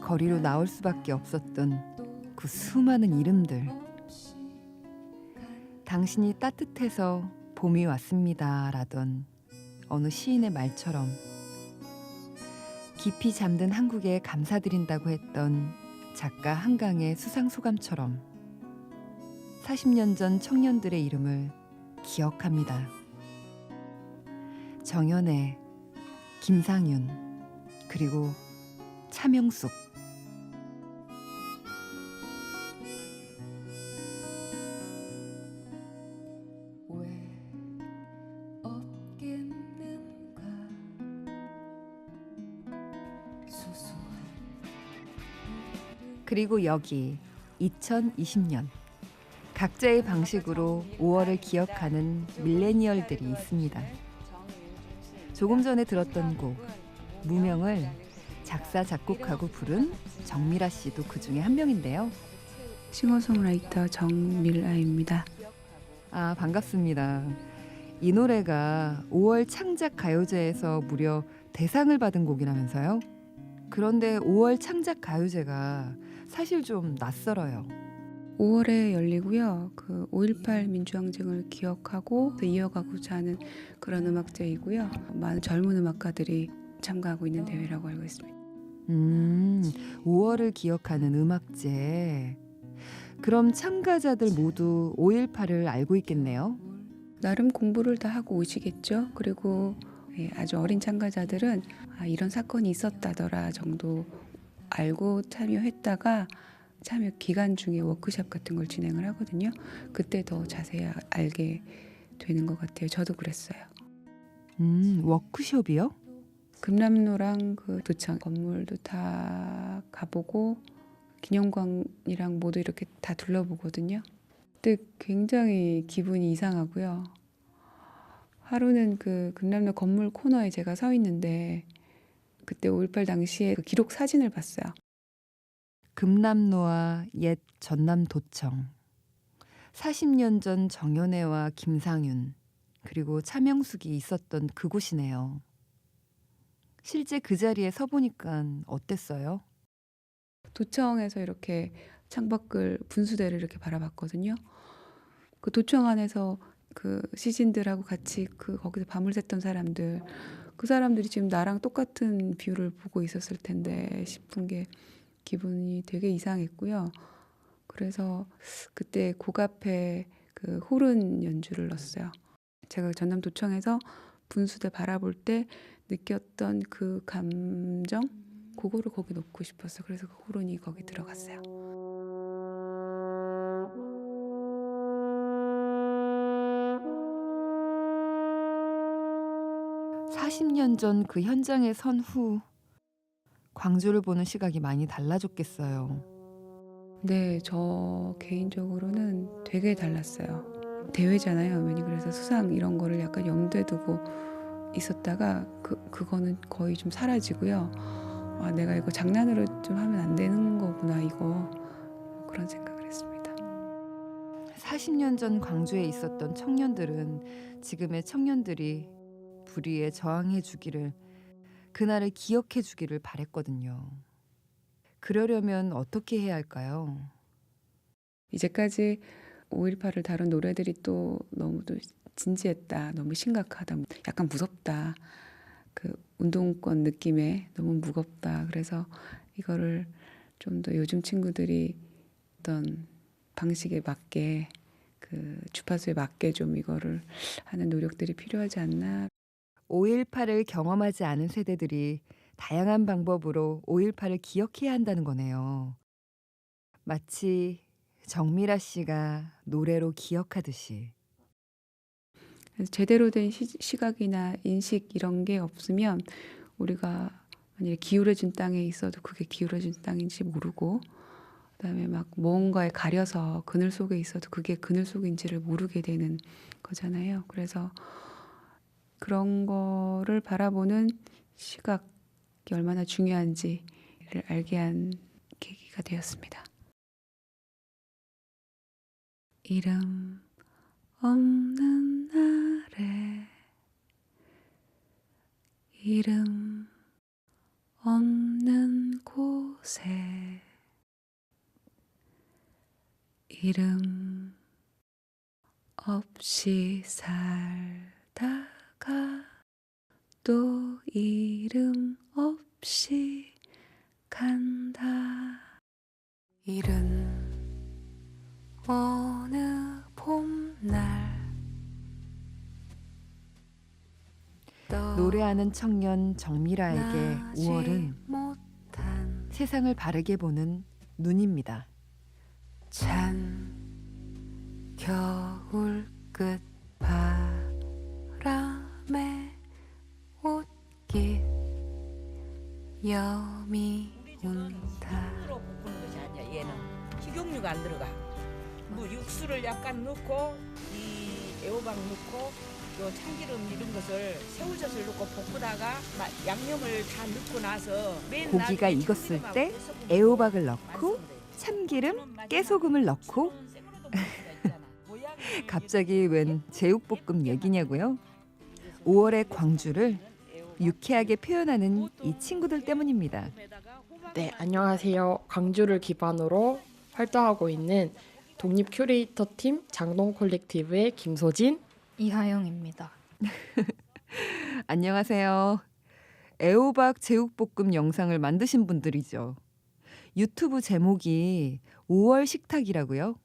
거리로 나올 수밖에 없었던 그 수많은 이름들. 당신이 따뜻해서 봄이 왔습니다 라던 어느 시인의 말처럼, 깊이 잠든 한국에 감사드린다고 했던 작가 한강의 수상소감처럼 40년 전 청년들의 이름을 기억합니다. 정연애, 김상윤, 그리고 차명숙. 그리고 여기 2020년 각자의 방식으로 5월을 기억하는 밀레니얼들이 있습니다. 조금 전에 들었던 곡 무명을 작사 작곡하고 부른 정미라 씨도 그 중에 한 명인데요. 싱어송라이터 정밀아입니다. 아, 반갑습니다. 이 노래가 5월 창작 가요제에서 무려 대상을 받은 곡이라면서요? 그런데 5월 창작 가요제가 사실 좀 낯설어요. 5월에 열리고요. 그 5.18 민주항쟁을 기억하고 이어가고자 하는 그런 음악제이고요. 많은 젊은 음악가들이 참가하고 있는 대회라고 알고 있습니다. 5월을 기억하는 음악제. 그럼 참가자들 모두 5.18을 알고 있겠네요. 나름 공부를 다 하고 오시겠죠. 그리고 아주 어린 참가자들은 이런 사건이 있었다더라 정도 알고 참여했다가 참여 기간 중에 워크숍 같은 걸 진행을 하거든요. 그때 더 자세히 알게 되는 것 같아요. 저도 그랬어요. 워크숍이요? 금남로랑 그 도청 건물도 다 가보고 기념관이랑 모두 이렇게 다 둘러보거든요. 그때 굉장히 기분이 이상하고요. 하루는 그 금남로 건물 코너에 제가 서 있는데 그때 5.18 당시에 그 기록 사진을 봤어요. 금남로와 옛 전남도청, 40년 전 정연회와 김상윤 그리고 차명숙이 있었던 그곳이네요. 실제 그 자리에 서보니까 어땠어요? 도청에서 이렇게 창밖을 분수대를 이렇게 바라봤거든요. 그 도청 안에서 그 시신들하고 같이 거기서 밤을 샜던 사람들, 그 사람들이 지금 나랑 똑같은 뷰를 보고 있었을 텐데 싶은 게 기분이 되게 이상했고요. 그래서 그때 고갑에 그 호른 연주를 넣었어요. 제가 전남도청에서 분수대 바라볼 때 느꼈던 그 감정, 그거를 거기 넣고 싶었어요. 그래서 그 호른이 거기 들어갔어요. 40년 전 그 현장에 선 후 광주를 보는 시각이 많이 달라졌겠어요. 네, 저 개인적으로는 되게 달랐어요. 대회잖아요. 어머니. 그래서 수상 이런 거를 약간 염두에 두고 있었다가 그거는 거의 좀 사라지고요. 내가 이거 장난으로 좀 하면 안 되는 거구나 이거 그런 생각을 했습니다. 40년 전 광주에 있었던 청년들은 지금의 청년들이 불의에 저항해 주기를, 그날을 기억해 주기를 바랬거든요. 그러려면 어떻게 해야 할까요? 이제까지 5.18을 다룬 노래들이 또 너무도 진지했다, 너무 심각하다, 약간 무섭다, 그 운동권 느낌에 너무 무겁다. 그래서 이거를 좀 더 요즘 친구들이 어떤 방식에 맞게 그 주파수에 맞게 좀 이거를 하는 노력들이 필요하지 않나. 5.18을 경험하지 않은 세대들이 다양한 방법으로 5.18을 기억해야 한다는 거네요. 마치 정미라 씨가 노래로 기억하듯이. 제대로 된 시각이나 인식 이런 게 없으면 우리가 만약에 기울어진 땅에 있어도 그게 기울어진 땅인지 모르고, 그다음에 막 뭔가에 가려서 그늘 속에 있어도 그게 그늘 속인지를 모르게 되는 거잖아요. 그래서 그런 거를 바라보는 시각이 얼마나 중요한지를 알게 한 계기가 되었습니다. 이름 없는 날에 이름 없는 곳에 이름 없이 살다가 또 이름 없이 간다. 이른 어느 봄날 노래하는 청년 정미라에게 5월은 세상을 바르게 보는 눈입니다. 찬 겨울 끝 바람에 옷깃 여미 운다. 볶는 것이 아니야. 얘는 식용유가 안 들어가. 뭐 육수를 약간 넣고 이 애호박 넣고 요 참기름 이런 것을 새우젓을 넣고 볶다가 양념을 다 넣고 나서 맨 고기가 익었을 때 애호박을 넣고 참기름, 깨소금을 넣고 갑자기 웬 제육볶음 얘기냐고요? 5월의 광주를 유쾌하게 표현하는 이 친구들 때문입니다. 네, 안녕하세요. 광주를 기반으로 활동하고 있는 독립 큐레이터 팀 장동 콜렉티브의 김소진, 이하영입니다. 안녕하세요. 애호박 제육볶음 영상을 만드신 분들이죠. 유튜브 제목이 5월 식탁이라고요?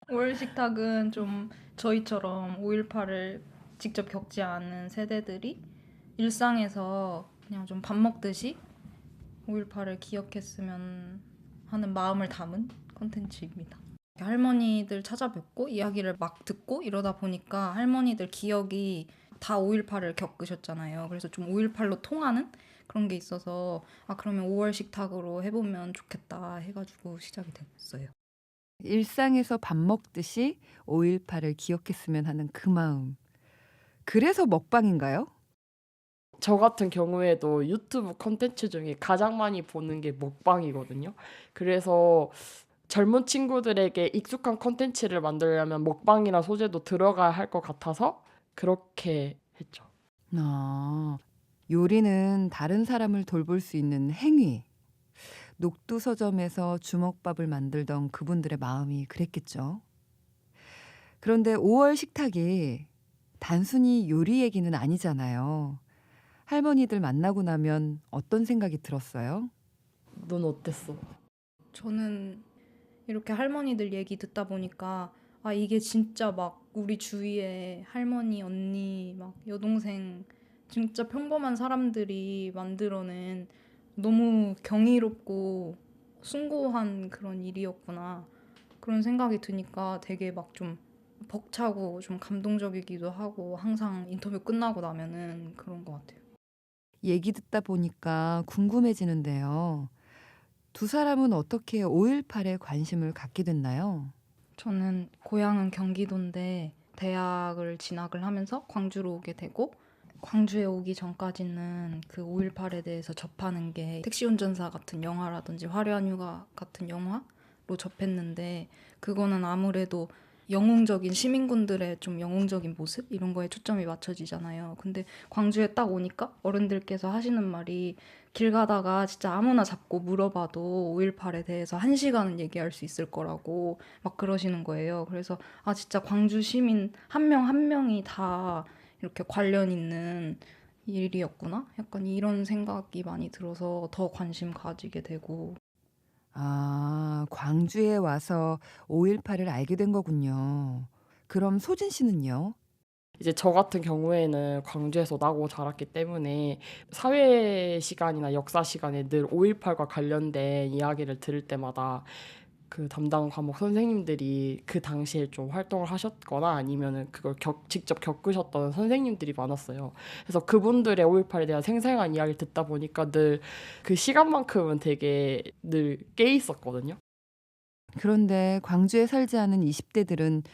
5월 식탁은 좀 저희처럼 5.18을 직접 겪지 않은 세대들이 일상에서 그냥 좀 밥 먹듯이 5.18을 기억했으면 하는 마음을 담은 콘텐츠입니다. 할머니들 찾아뵙고 이야기를 막 듣고 이러다 보니까 할머니들 기억이 다 5.18을 겪으셨잖아요. 그래서 좀 5.18로 통하는 그런 게 있어서 그러면 5월 식탁으로 해보면 좋겠다 해가지고 시작이 됐어요. 일상에서 밥 먹듯이 5.18을 기억했으면 하는 그 마음. 그래서 먹방인가요? 저 같은 경우에도 유튜브 콘텐츠 중에 가장 많이 보는 게 먹방이거든요. 그래서 젊은 친구들에게 익숙한 콘텐츠를 만들려면 먹방이나 소재도 들어가야 할 것 같아서 그렇게 했죠. 요리는 다른 사람을 돌볼 수 있는 행위. 녹두서점에서 주먹밥을 만들던 그분들의 마음이 그랬겠죠. 그런데 5월 식탁이 단순히 요리 얘기는 아니잖아요. 할머니들 만나고 나면 어떤 생각이 들었어요? 넌 어땠어? 저는 이렇게 할머니들 얘기 듣다 보니까 이게 진짜 막 우리 주위에 할머니, 언니, 막 여동생 진짜 평범한 사람들이 만들어낸 너무 경이롭고 숭고한 그런 일이었구나. 그런 생각이 드니까 되게 막 좀 벅차고 좀 감동적이기도 하고 항상 인터뷰 끝나고 나면은 그런 것 같아요. 얘기 듣다 보니까 궁금해지는데요. 두 사람은 어떻게 5.18에 관심을 갖게 됐나요? 저는 고향은 경기도인데 대학을 진학을 하면서 광주로 오게 되고 광주에 오기 전까지는 그 5.18에 대해서 접하는 게 택시 운전사 같은 영화라든지 화려한 휴가 같은 영화로 접했는데 그거는 아무래도 영웅적인 시민군들의 좀 영웅적인 모습 이런 거에 초점이 맞춰지잖아요. 근데 광주에 딱 오니까 어른들께서 하시는 말이 길 가다가 진짜 아무나 잡고 물어봐도 5.18에 대해서 1시간은 얘기할 수 있을 거라고 막 그러시는 거예요. 그래서 진짜 광주 시민 한 명 한 명이 다 이렇게 관련 있는 일이었구나? 약간 이런 생각이 많이 들어서 더 관심 가지게 되고. 광주에 와서 5.18을 알게 된 거군요. 그럼 소진 씨는요? 이제 저 같은 경우에는 광주에서 나고 자랐기 때문에 사회 시간이나 역사 시간에 늘 5.18과 관련된 이야기를 들을 때마다 그 담당 과목 선생님들이 그 당시에 좀 활동을 하셨거나 아니면은 그걸 직접 겪으셨던 선생님들이 많았어요. 그래서 그분들의 5.18에 대한 생생한 이야기를 듣다 보니까 늘 그 시간만큼은 되게 늘 깨 있었거든요. 그런데 광주에 살지 않은 20대들은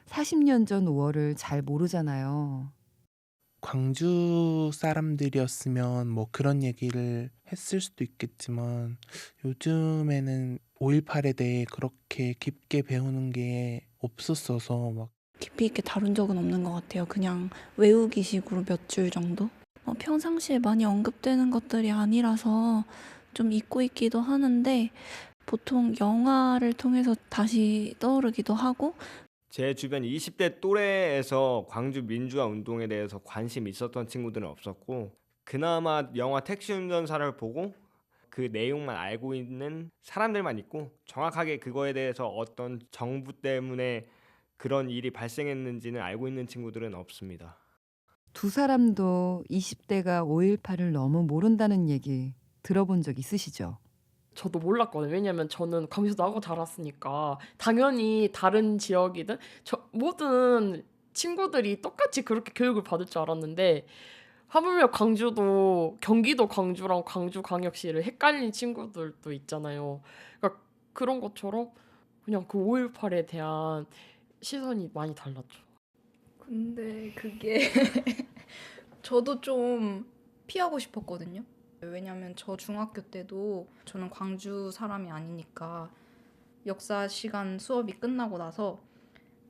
40년 전 5월을 잘 모르잖아요. 광주 사람들이었으면 뭐 그런 얘기를 했을 수도 있겠지만 요즘에는 5.18에 대해 그렇게 깊게 배우는 게 없었어서 막 깊이 있게 다룬 적은 없는 것 같아요. 그냥 외우기식으로 몇 줄 정도? 평상시에 많이 언급되는 것들이 아니라서 좀 잊고 있기도 하는데 보통 영화를 통해서 다시 떠오르기도 하고 제 주변 20대 또래에서 광주 민주화 운동에 대해서 관심이 있었던 친구들은 없었고 그나마 영화 택시 운전사를 보고 그 내용만 알고 있는 사람들만 있고 정확하게 그거에 대해서 어떤 정부 때문에 그런 일이 발생했는지는 알고 있는 친구들은 없습니다. 두 사람도 20대가 5.18을 너무 모른다는 얘기 들어본 적 있으시죠? 저도 몰랐거든요. 왜냐면 저는 광주에서 나고 자랐으니까 당연히 다른 지역이든 모든 친구들이 똑같이 그렇게 교육을 받을 줄 알았는데 하물며 광주도 경기도 광주랑 광주광역시를 헷갈린 친구들도 있잖아요. 그러니까 그런 것처럼 그냥 그 5.18에 대한 시선이 많이 달랐죠. 근데 그게 저도 좀 피하고 싶었거든요. 왜냐면 저 중학교 때도 저는 광주 사람이 아니니까 역사 시간 수업이 끝나고 나서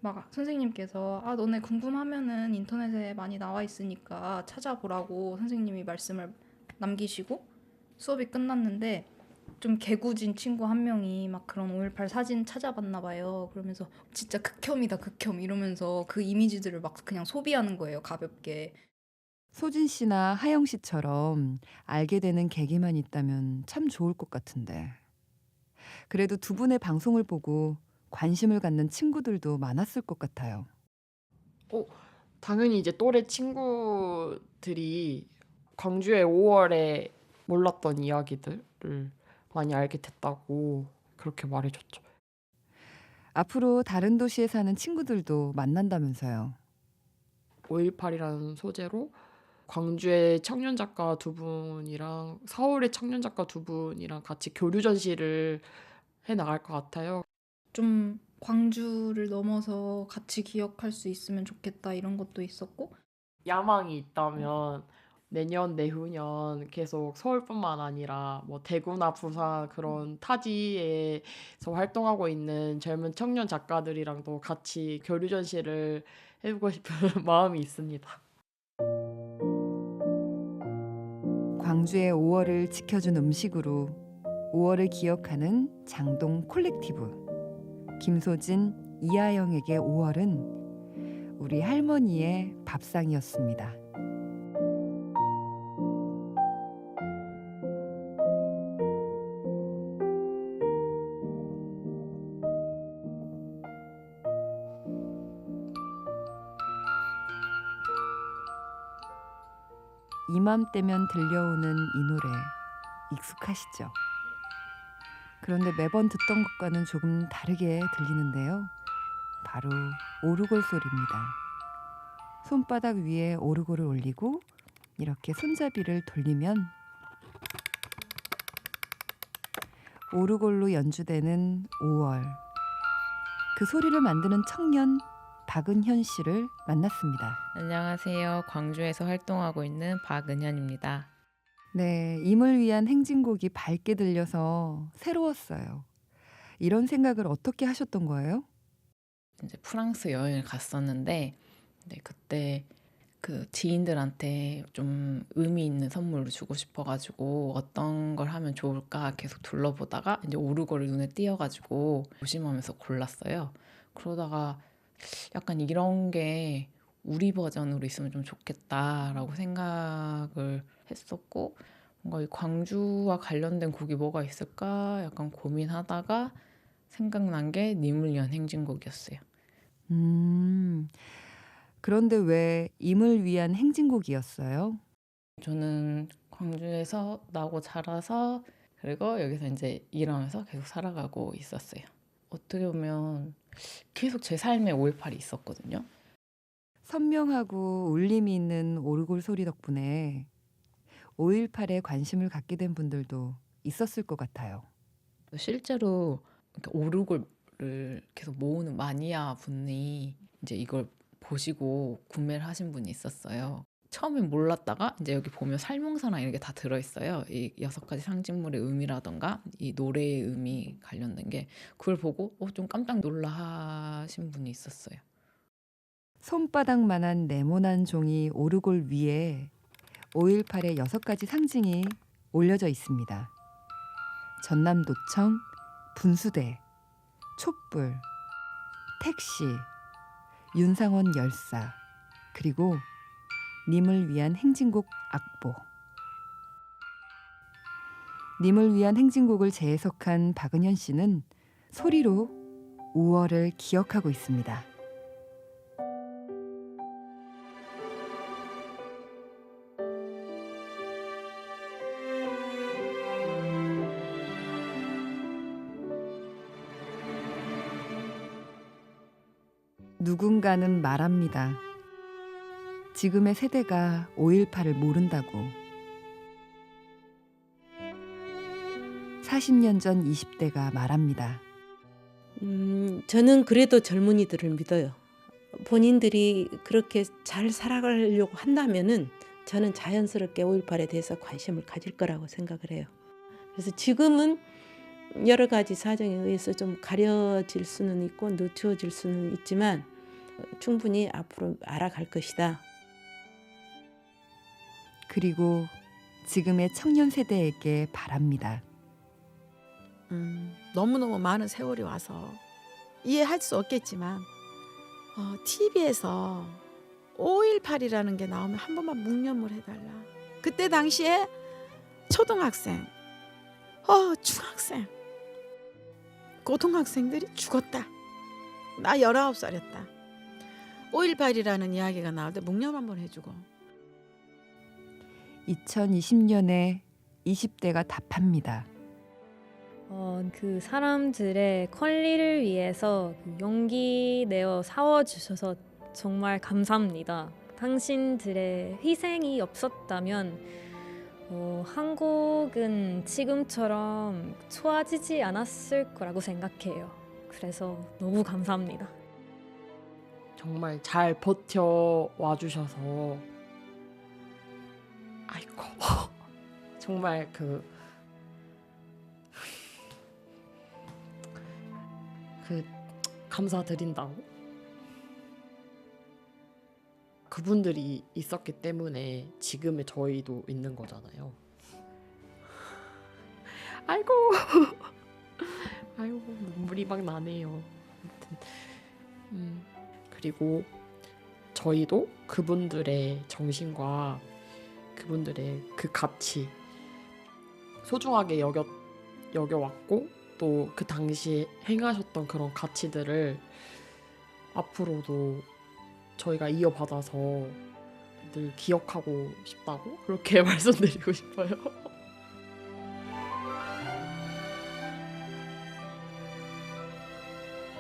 막 선생님께서 너네 궁금하면은 인터넷에 많이 나와 있으니까 찾아보라고 선생님이 말씀을 남기시고 수업이 끝났는데 좀 개구진 친구 한 명이 막 그런 5.18 사진 찾아봤나 봐요. 그러면서 진짜 극혐이다 극혐 이러면서 그 이미지들을 막 그냥 소비하는 거예요. 가볍게. 소진 씨나 하영 씨처럼 알게 되는 계기만 있다면 참 좋을 것 같은데. 그래도 두 분의 방송을 보고 관심을 갖는 친구들도 많았을 것 같아요. 당연히 이제 또래 친구들이 광주의 5월에 몰랐던 이야기들을 많이 알게 됐다고 그렇게 말해줬죠. 앞으로 다른 도시에 사는 친구들도 만난다면서요. 5.18이라는 소재로 광주의 청년 작가 2분이랑 서울의 청년 작가 2분이랑 같이 교류 전시를 해 나갈 것 같아요. 좀 광주를 넘어서 같이 기억할 수 있으면 좋겠다 이런 것도 있었고 야망이 있다면 내년 내후년 계속 서울뿐만 아니라 뭐 대구나 부산 그런 타지에서 활동하고 있는 젊은 청년 작가들이랑도 같이 교류 전시를 해보고 싶은 마음이 있습니다. 광주의 5월을 지켜준 음식으로 5월을 기억하는 장동 콜렉티브. 김소진, 이하영에게 5월은 우리 할머니의 밥상이었습니다. 이맘때면 들려오는 이 노래 익숙하시죠? 그런데 매번 듣던 것과는 조금 다르게 들리는데요. 바로 오르골 소리입니다. 손바닥 위에 오르골을 올리고 이렇게 손잡이를 돌리면 오르골로 연주되는 5월. 그 소리를 만드는 청년 박은현 씨를 만났습니다. 안녕하세요. 광주에서 활동하고 있는 박은현입니다. 네, 임을 위한 행진곡이 밝게 들려서 새로웠어요. 이런 생각을 어떻게 하셨던 거예요? 이제 프랑스 여행을 갔었는데 그때 그 지인들한테 좀 의미 있는 선물을 주고 싶어가지고 어떤 걸 하면 좋을까 계속 둘러보다가 이제 오르골이 눈에 띄어가지고 조심하면서 골랐어요. 그러다가 약간 이런 게 우리 버전으로 있으면 좀 좋겠다라고 생각을 했었고 뭔가 이 광주와 관련된 곡이 뭐가 있을까 약간 고민하다가 생각난 게 님을 위한 행진곡이었어요. 그런데 왜 임을 위한 행진곡이었어요? 저는 광주에서 나고 자라서 그리고 여기서 이제 일하면서 계속 살아가고 있었어요. 어떻게 보면 계속 제 삶에 5.18이 있었거든요. 선명하고 울림이 있는 오르골 소리 덕분에 5.18에 관심을 갖게 된 분들도 있었을 것 같아요. 실제로 오르골을 계속 모으는 마니아 분이 이제 이걸 보시고 구매를 하신 분이 있었어요. 처음엔 몰랐다가 이제 여기 보면 설명서나 이런 게 다 들어있어요. 이 6가지 상징물의 의미라던가 이 노래의 의미 관련된 게 그걸 보고 좀 깜짝 놀라 하신 분이 있었어요. 손바닥만한 네모난 종이 오르골 위에 5.18의 6가지 상징이 올려져 있습니다. 전남도청, 분수대, 촛불, 택시, 윤상원 열사, 그리고 님을 위한 행진곡 악보. 님을 위한 행진곡을 재해석한 박은현 씨는 소리로 5월을 기억하고 있습니다. 누군가는 말합니다. 지금의 세대가 5.18을 모른다고. 40년 전 20대가 말합니다. 저는 그래도 젊은이들을 믿어요. 본인들이 그렇게 잘 살아가려고 한다면은 저는 자연스럽게 5.18에 대해서 관심을 가질 거라고 생각을 해요. 그래서 지금은 여러 가지 사정에 의해서 좀 가려질 수는 있고 늦춰질 수는 있지만 충분히 앞으로 알아갈 것이다. 그리고 지금의 청년 세대에게 바랍니다. 너무너무 많은 세월이 와서 이해할 수 없겠지만 TV에서 5.18이라는 게 나오면 한 번만 묵념을 해달라. 그때 당시에 초등학생, 중학생, 고등학생들이 죽었다. 나 19살이었다. 5.18이라는 이야기가 나올 때 묵념 한번 해주고. 2020년에 20대가 답합니다. 그 사람들의 권리를 위해서 용기 내어 싸워주셔서 정말 감사합니다. 당신들의 희생이 없었다면 한국은 지금처럼 좋아지지 않았을 거라고 생각해요. 그래서 너무 감사합니다. 정말 잘 버텨와 주셔서 아이고 정말 그 감사드린다고. 그분들이 있었기 때문에 지금의 저희도 있는 거잖아요. 아이고 아이고 눈물이 막 나네요. 아무튼 그리고 저희도 그분들의 정신과 그분들의 그 가치 소중하게 여겨왔고 또 그 당시에 행하셨던 그런 가치들을 앞으로도 저희가 이어받아서 늘 기억하고 싶다고 그렇게 말씀드리고 싶어요.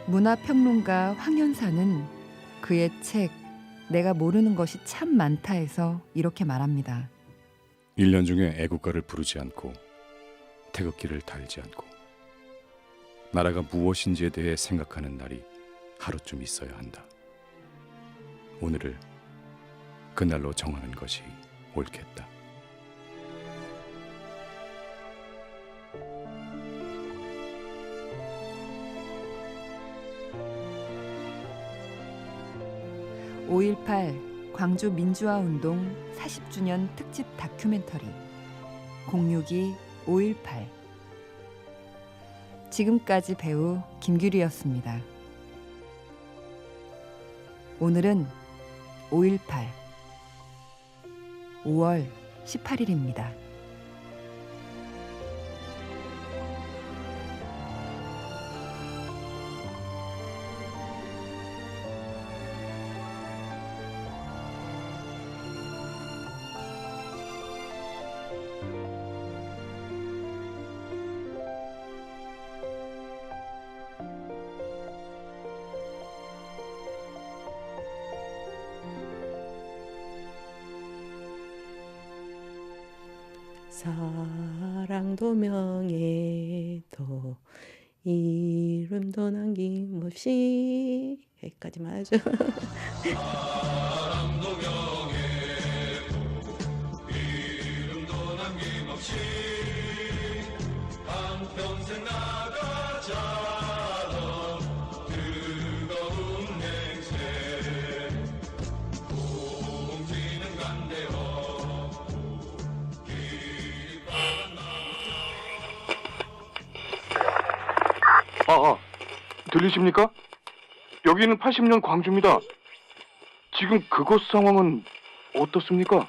문화평론가 황현사는 그의 책 내가 모르는 것이 참 많다에서 이렇게 말합니다. 1년 중에 애국가를 부르지 않고 태극기를 달지 않고 나라가 무엇인지에 대해 생각하는 날이 하루쯤 있어야 한다. 오늘을 그날로 정하는 것이 옳겠다. (5.18) 광주 민주화운동 40주년 특집 다큐멘터리 062 5.18. 지금까지 배우 김규리였습니다. 오늘은 5.18 5월 18일입니다. 사랑도 명예도 이름도 남김없이 여기까지만 하죠. 사랑도 명예도 이름도 남김없이 한평생 나가자던 뜨거운 행세 공지는 간대어 들리십니까? 여기는 80년 광주입니다. 지금 그곳 상황은 어떻습니까?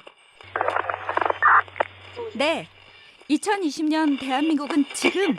네, 2020년 대한민국은 지금